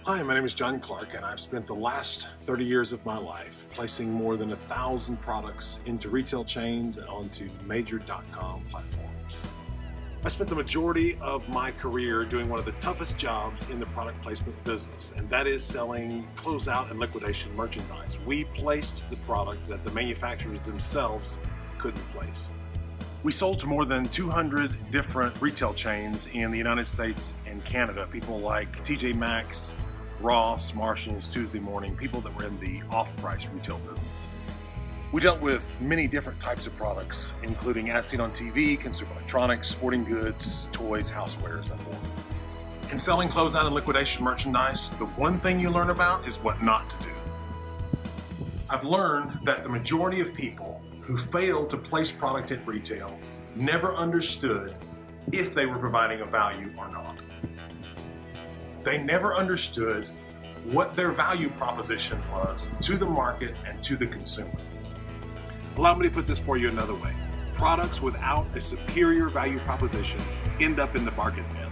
Hi, my name is John Clark, and I've spent the last 30 years of my life placing more than 1,000 products into retail chains and onto major .com platforms. I spent the majority of my career doing one of the toughest jobs in the product placement business, and that is selling closeout and liquidation merchandise. We placed the products that the manufacturers themselves couldn't place. We sold to more than 200 different retail chains in the United States and Canada. People like TJ Maxx, Ross, Marshalls, Tuesday Morning, people that were in the off-price retail business. We dealt with many different types of products, including as seen on TV, consumer electronics, sporting goods, toys, housewares, and more. In selling closeout and liquidation merchandise, the one thing you learn about is what not to do. I've learned that the majority of people who failed to place product at retail never understood if they were providing a value or not. They never understood what their value proposition was to the market and to the consumer. Allow me to put this for you another way. Products without a superior value proposition end up in the bargain bin.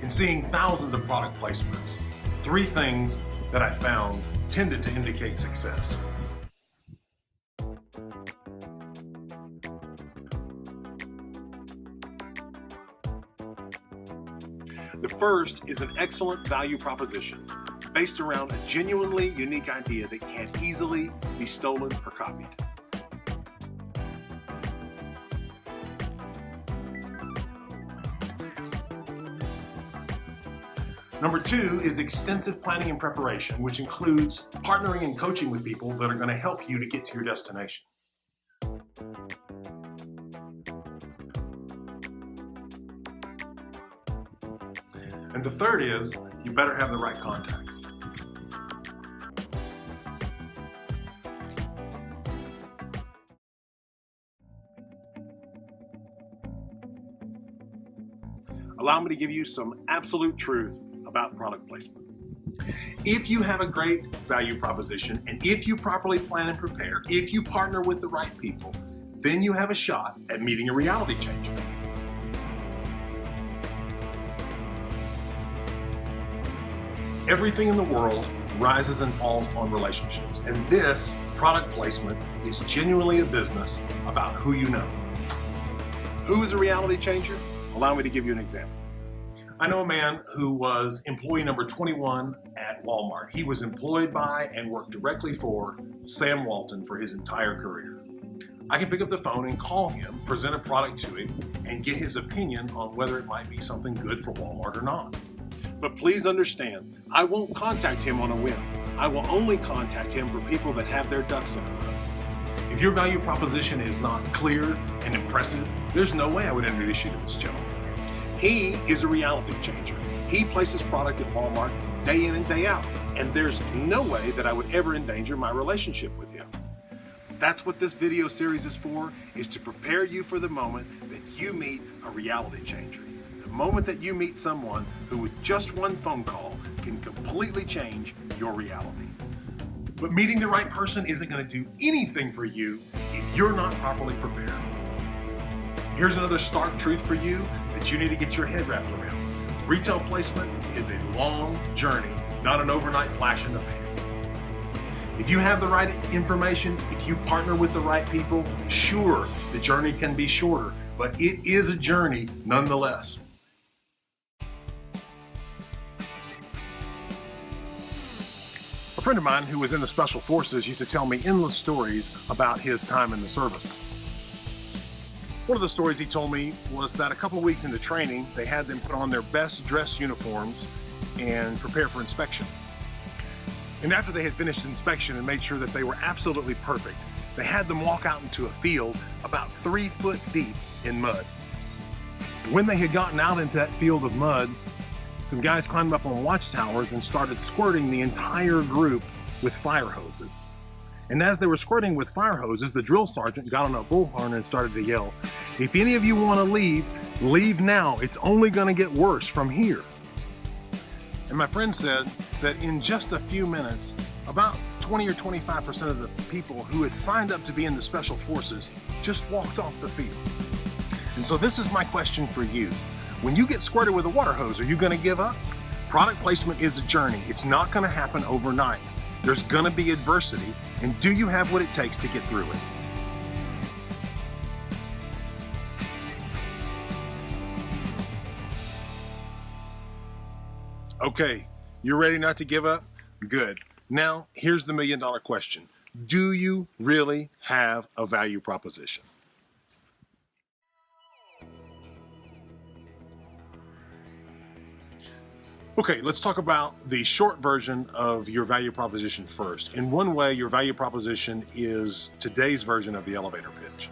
In seeing thousands of product placements, three things that I found tended to indicate success. The first is an excellent value proposition based around a genuinely unique idea that can't easily be stolen or copied. Number two is extensive planning and preparation, which includes partnering and coaching with people that are going to help you to get to your destination. And the third is, you better have the right contacts. Allow me to give you some absolute truth about product placement. If you have a great value proposition, and if you properly plan and prepare, if you partner with the right people, then you have a shot at meeting a reality changer. Everything in the world rises and falls on relationships, and this product placement is genuinely a business about who you know. Who is a reality changer? Allow me to give you an example. I know a man who was employee number 21 at Walmart. He was employed by and worked directly for Sam Walton for his entire career. I can pick up the phone and call him, present a product to him, and get his opinion on whether it might be something good for Walmart or not. But please understand, I won't contact him on a whim. I will only contact him for people that have their ducks in a row. If your value proposition is not clear and impressive, there's no way I would introduce you to this gentleman. He is a reality changer. He places product at Walmart day in and day out, and there's no way that I would ever endanger my relationship with him. That's what this video series is for, is to prepare you for the moment that you meet a reality changer. The moment that you meet someone who with just one phone call can completely change your reality. But meeting the right person isn't going to do anything for you if you're not properly prepared. Here's another stark truth for you that you need to get your head wrapped around. Retail placement is a long journey, not an overnight flash in the pan. If you have the right information, if you partner with the right people, sure, the journey can be shorter, but it is a journey nonetheless. A friend of mine who was in the Special Forces used to tell me endless stories about his time in the service. One of the stories he told me was that a couple of weeks into training, they had them put on their best dress uniforms and prepare for inspection. And after they had finished inspection and made sure that they were absolutely perfect, they had them walk out into a field about 3 foot deep in mud. When they had gotten out into that field of mud, some guys climbed up on watchtowers and started squirting the entire group with fire hoses. And as they were squirting with fire hoses, the drill sergeant got on a bullhorn and started to yell, "If any of you want to leave, leave now. It's only going to get worse from here." And my friend said that in just a few minutes, about 20 or 25% of the people who had signed up to be in the Special Forces just walked off the field. And so this is my question for you. When you get squirted with a water hose, are you going to give up? Product placement is a journey. It's not going to happen overnight. There's going to be adversity, and do you have what it takes to get through it? Okay, you're ready not to give up? Good. Now, here's the million-dollar question. Do you really have a value proposition? Okay, let's talk about the short version of your value proposition first. In one way, your value proposition is today's version of the elevator pitch.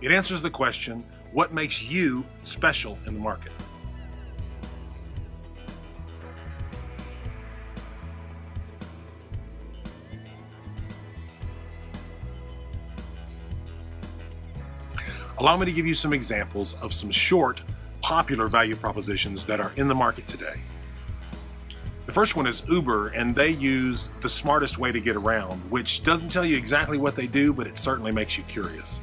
It answers the question, what makes you special in the market? Allow me to give you some examples of some short, popular value propositions that are in the market today. The first one is Uber, and they use the smartest way to get around, which doesn't tell you exactly what they do, but it certainly makes you curious.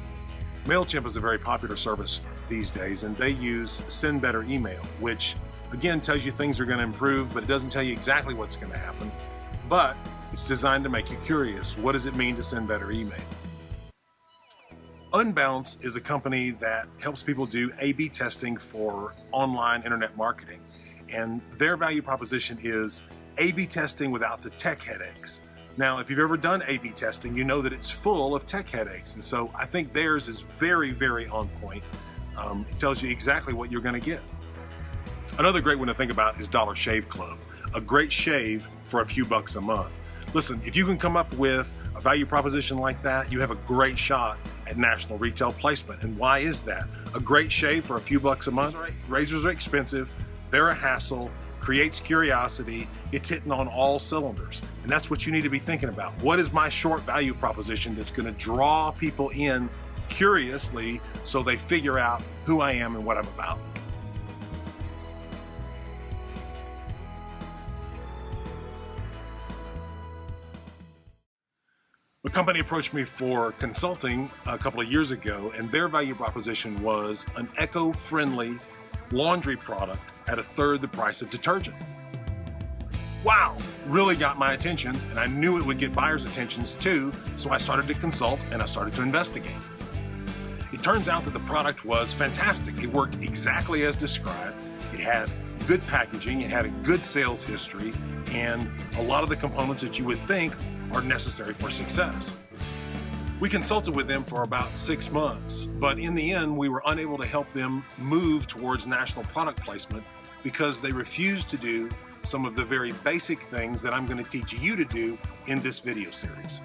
MailChimp is a very popular service these days, and they use Send Better Email, which again tells you things are going to improve, but it doesn't tell you exactly what's going to happen. But it's designed to make you curious. What does it mean to send better email? Unbounce is a company that helps people do A/B testing for online internet marketing. And their value proposition is A/B testing without the tech headaches. Now, if you've ever done A/B testing, you know that it's full of tech headaches. And so I think theirs is very, very on point. It tells you exactly what you're going to get. Another great one to think about is Dollar Shave Club, a great shave for a few bucks a month. Listen, if you can come up with a value proposition like that, you have a great shot at national retail placement. And why is that? A great shave for a few bucks a month? Razors are expensive, they're a hassle, creates curiosity, it's hitting on all cylinders. And that's what you need to be thinking about. What is my short value proposition that's going to draw people in curiously so they figure out who I am and what I'm about? A company approached me for consulting a couple of years ago, and their value proposition was an eco-friendly laundry product at a third the price of detergent. Wow, really got my attention, and I knew it would get buyers' attentions too, so I started to consult and I started to investigate. It turns out that the product was fantastic. It worked exactly as described. It had good packaging, it had a good sales history, and a lot of the components that you would think are necessary for success. We consulted with them for about 6 months, but in the end, we were unable to help them move towards national product placement because they refused to do some of the very basic things that I'm going to teach you to do in this video series.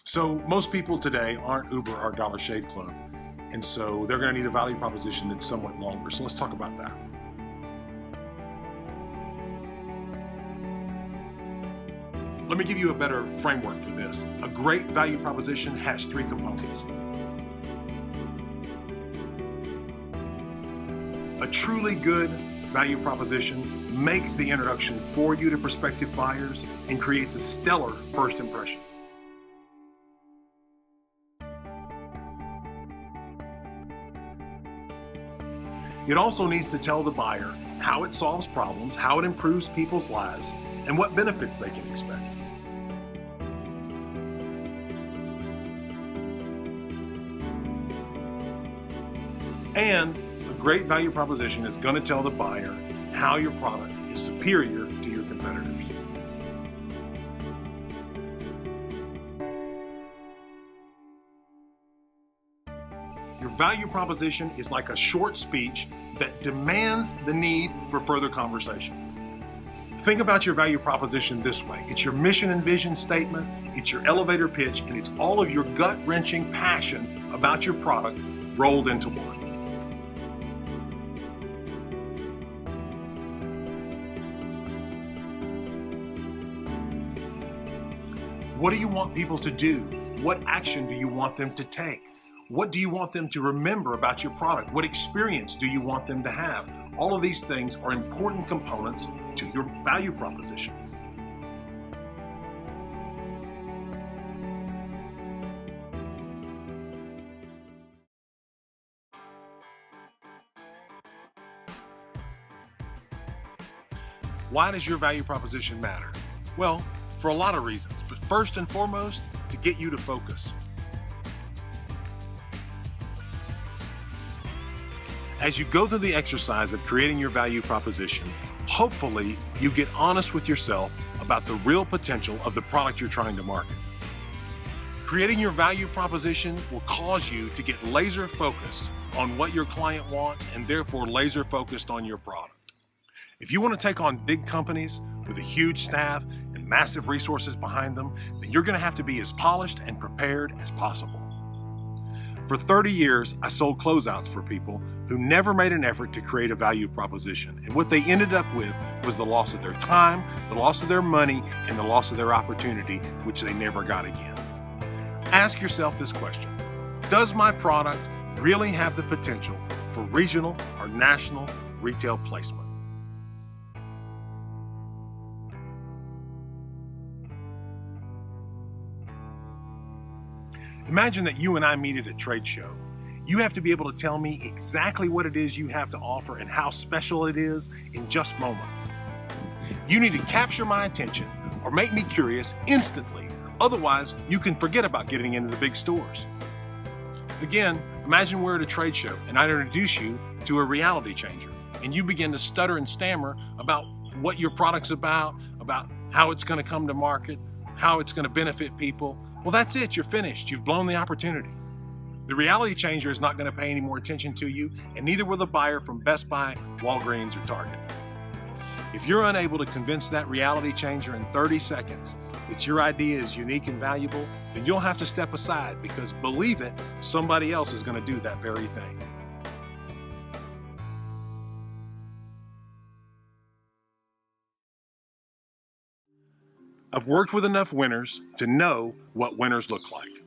So most people today aren't Uber or Dollar Shave Club. And so they're going to need a value proposition that's somewhat longer. So let's talk about that. Let me give you a better framework for this. A great value proposition has 3 components. A truly good value proposition makes the introduction for you to prospective buyers and creates a stellar first impression. It also needs to tell the buyer how it solves problems, how it improves people's lives, and what benefits they can expect. And a great value proposition is going to tell the buyer how your product is superior to your competitors. Your value proposition is like a short speech that demands the need for further conversation. Think about your value proposition this way. It's your mission and vision statement, it's your elevator pitch, and it's all of your gut-wrenching passion about your product rolled into one. What do you want people to do? What action do you want them to take? What do you want them to remember about your product? What experience do you want them to have? All of these things are important components to your value proposition. Why does your value proposition matter? Well, for a lot of reasons, but first and foremost, to get you to focus. As you go through the exercise of creating your value proposition, hopefully you get honest with yourself about the real potential of the product you're trying to market. Creating your value proposition will cause you to get laser focused on what your client wants and therefore laser focused on your product. If you want to take on big companies with a huge staff and massive resources behind them, then you're going to have to be as polished and prepared as possible. For 30 years, I sold closeouts for people who never made an effort to create a value proposition. And what they ended up with was the loss of their time, the loss of their money, and the loss of their opportunity, which they never got again. Ask yourself this question: does my product really have the potential for regional or national retail placement? Imagine that you and I meet at a trade show. You have to be able to tell me exactly what it is you have to offer and how special it is in just moments. You need to capture my attention or make me curious instantly. Otherwise, you can forget about getting into the big stores. Again, imagine we're at a trade show and I introduce you to a reality changer, and you begin to stutter and stammer about what your product's about how it's going to come to market, how it's going to benefit people. Well, that's it. You're finished. You've blown the opportunity. The reality changer is not going to pay any more attention to you, and neither will the buyer from Best Buy, Walgreens, or Target. If you're unable to convince that reality changer in 30 seconds that your idea is unique and valuable, then you'll have to step aside because, believe it, somebody else is going to do that very thing. I've worked with enough winners to know what winners look like.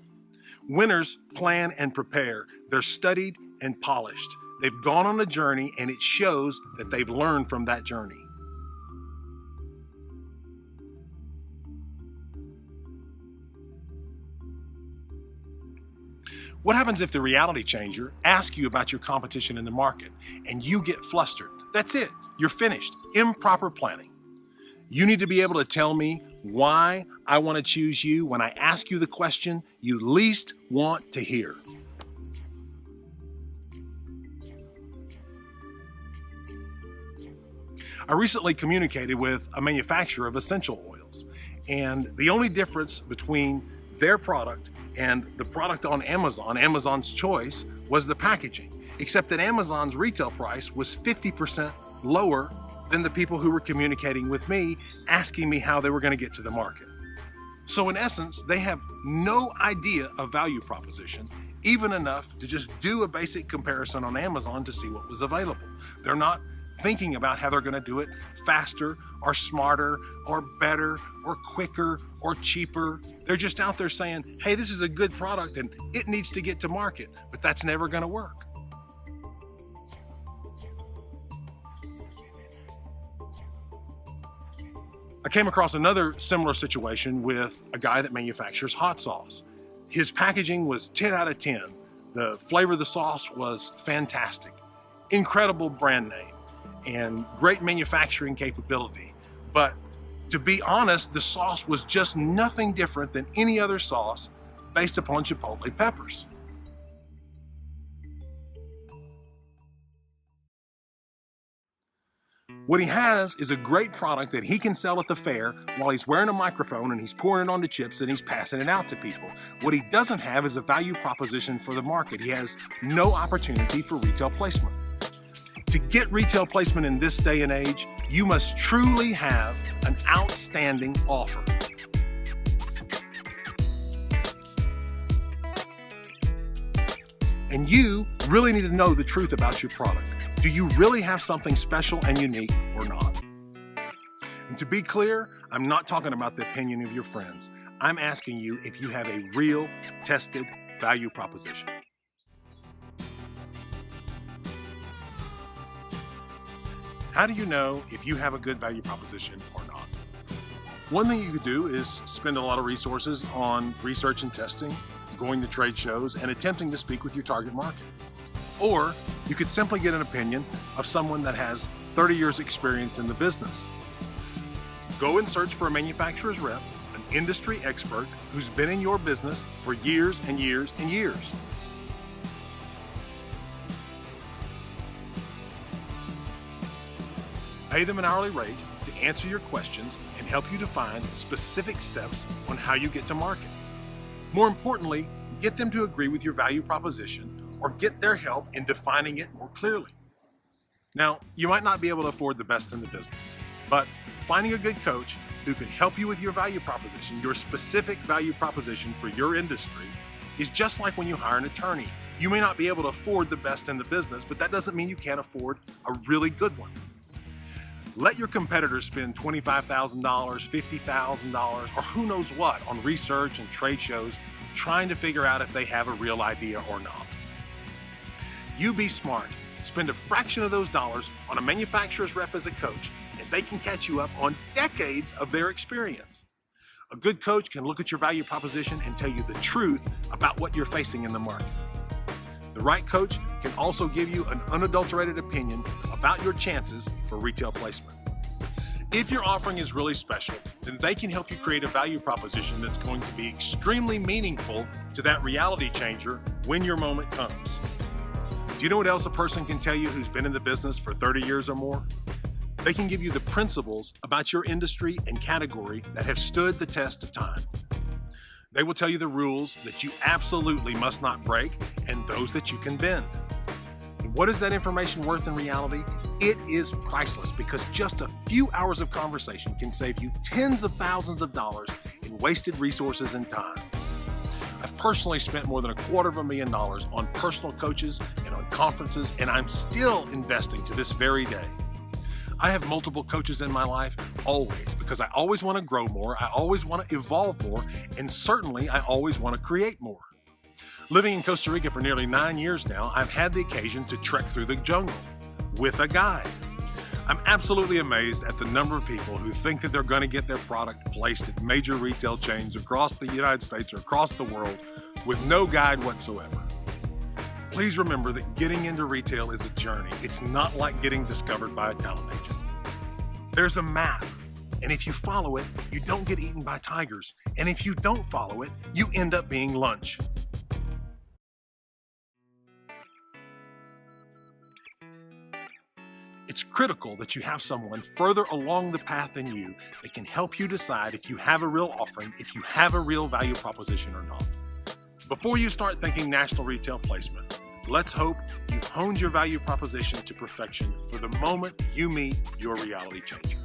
Winners plan and prepare. They're studied and polished. They've gone on a journey, and it shows that they've learned from that journey. What happens if the reality changer asks you about your competition in the market and you get flustered? That's it. You're finished. Improper planning. You need to be able to tell me why I want to choose you when I ask you the question you least want to hear. I recently communicated with a manufacturer of essential oils, and the only difference between their product and the product on Amazon, Amazon's choice, was the packaging, except that Amazon's retail price was 50% lower than the people who were communicating with me, asking me how they were going to get to the market. So in essence, they have no idea of value proposition, even enough to just do a basic comparison on Amazon to see what was available. They're not thinking about how they're going to do it faster or smarter or better or quicker or cheaper. They're just out there saying, hey, this is a good product and it needs to get to market, but that's never going to work. I came across another similar situation with a guy that manufactures hot sauce. His packaging was 10 out of 10. The flavor of the sauce was fantastic. Incredible brand name and great manufacturing capability. But to be honest, the sauce was just nothing different than any other sauce based upon chipotle peppers. What he has is a great product that he can sell at the fair while he's wearing a microphone and he's pouring it onto chips and he's passing it out to people. What he doesn't have is a value proposition for the market. He has no opportunity for retail placement. To get retail placement in this day and age, you must truly have an outstanding offer. And you really need to know the truth about your product. Do you really have something special and unique or not? And to be clear, I'm not talking about the opinion of your friends. I'm asking you if you have a real, tested value proposition. How do you know if you have a good value proposition or not? One thing you could do is spend a lot of resources on research and testing, going to trade shows, and attempting to speak with your target market. Or you could simply get an opinion of someone that has 30 years experience in the business. Go and search for a manufacturer's rep, an industry expert who's been in your business for years and years and years. Pay them an hourly rate to answer your questions and help you define specific steps on how you get to market. More importantly, get them to agree with your value proposition or get their help in defining it more clearly. Now, you might not be able to afford the best in the business, but finding a good coach who can help you with your value proposition, your specific value proposition for your industry, is just like when you hire an attorney. You may not be able to afford the best in the business, but that doesn't mean you can't afford a really good one. Let your competitors spend $25,000, $50,000, or who knows what on research and trade shows trying to figure out if they have a real idea or not. You be smart. Spend a fraction of those dollars on a manufacturer's rep as a coach, and they can catch you up on decades of their experience. A good coach can look at your value proposition and tell you the truth about what you're facing in the market. The right coach can also give you an unadulterated opinion about your chances for retail placement. If your offering is really special, then they can help you create a value proposition that's going to be extremely meaningful to that reality changer when your moment comes. Do you know what else a person can tell you who's been in the business for 30 years or more? They can give you the principles about your industry and category that have stood the test of time. They will tell you the rules that you absolutely must not break and those that you can bend. And what is that information worth in reality? It is priceless, because just a few hours of conversation can save you tens of thousands of dollars in wasted resources and time. I've personally spent more than $250,000 on personal coaches and on conferences, and I'm still investing to this very day. I have multiple coaches in my life, always, because I always want to grow more, I always want to evolve more, and certainly I always want to create more. Living in Costa Rica for nearly 9 years now, I've had the occasion to trek through the jungle with a guide. I'm absolutely amazed at the number of people who think that they're going to get their product placed at major retail chains across the United States or across the world with no guide whatsoever. Please remember that getting into retail is a journey. It's not like getting discovered by a talent agent. There's a map, and if you follow it, you don't get eaten by tigers. And if you don't follow it, you end up being lunch. It's critical that you have someone further along the path than you that can help you decide if you have a real offering, if you have a real value proposition or not. Before you start thinking national retail placement, let's hope you've honed your value proposition to perfection for the moment you meet your reality changer.